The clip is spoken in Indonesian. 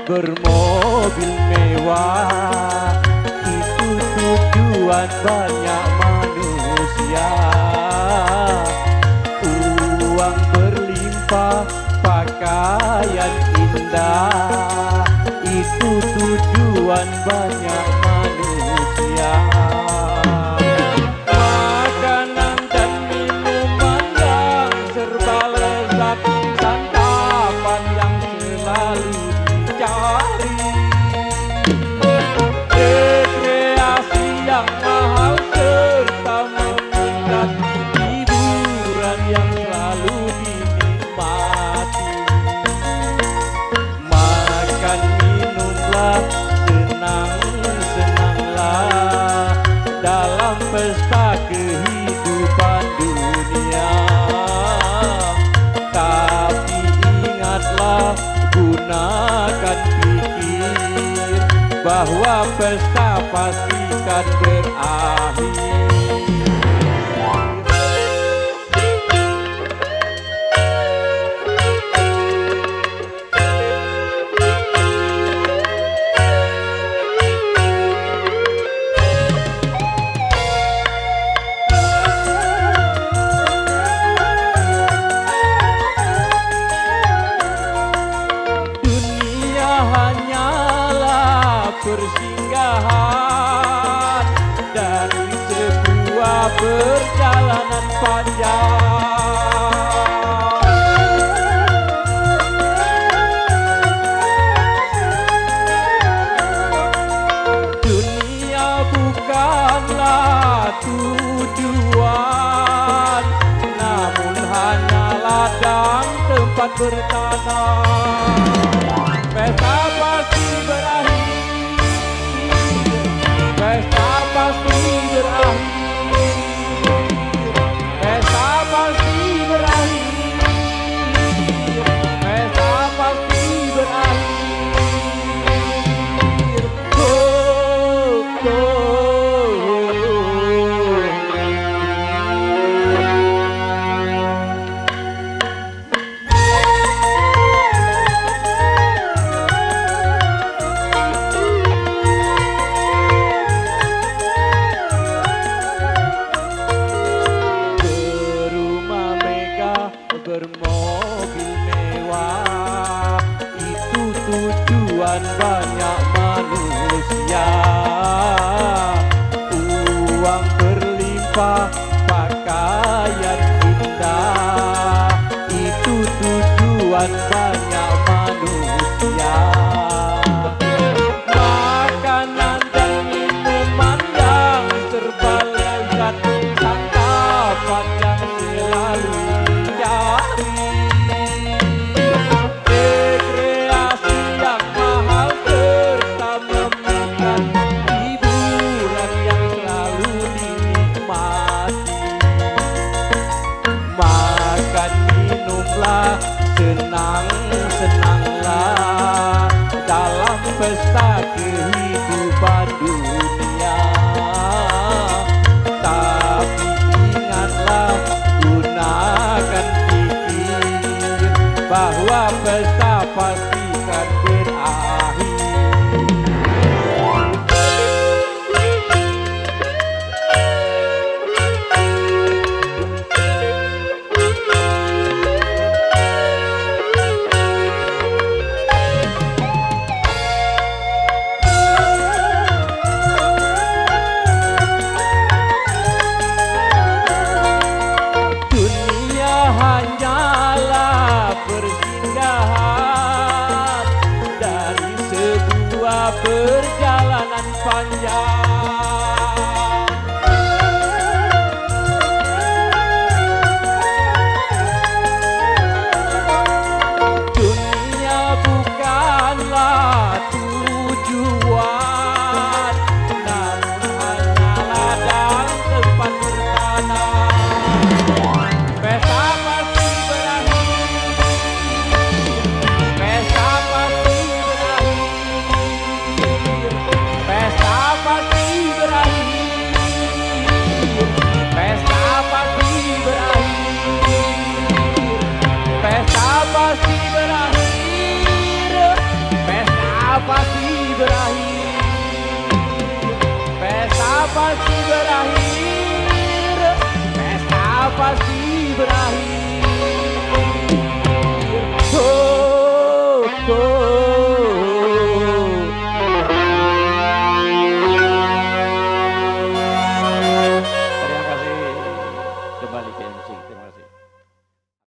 bermobil mewah, itu tujuan banyak manusia. Uang berlimpah, pakaian indah, itu tujuan banyak manusia. Makanan dan minuman yang serba lezat, santapan yang selalu dicari, rekreasi yang mahal serta memikat, hiburan yang selalu dinikmati. Makan minumlah, senang-senanglah dalam pesta kehidupan dunia. Tapi ingatlah, gunakan pikir bahwa pesta pastikan berakhir. Hanyalah persinggahan dari sebuah perjalanan panjang. Dunia bukanlah tujuan, namun hanya ladang tempat bertanam. Pesta pasti berakhir, pesta pasti berakhir, pesta pasti berakhir, pesta pasti berakhir. Oh, oh. Bermobil mewah, itu tujuan banyak manusia. Uang berlimpah, pakaian indah, itu tujuan banyak manusia. Makanan dan minuman yang serba lezat, santapan yang selalu rekreasi yang mahal serta memikat, hiburan yang selalu dinikmati. Makan minumlah, senang-senanglah dalam pesta kehidupan dunia. Tapi ingatlah, gunakan bahwa pesta pastikan berakhir. Dunia hanyalah persinggahan dari pasti berakhir, pesta pasti berakhir, pesta pasti berakhir.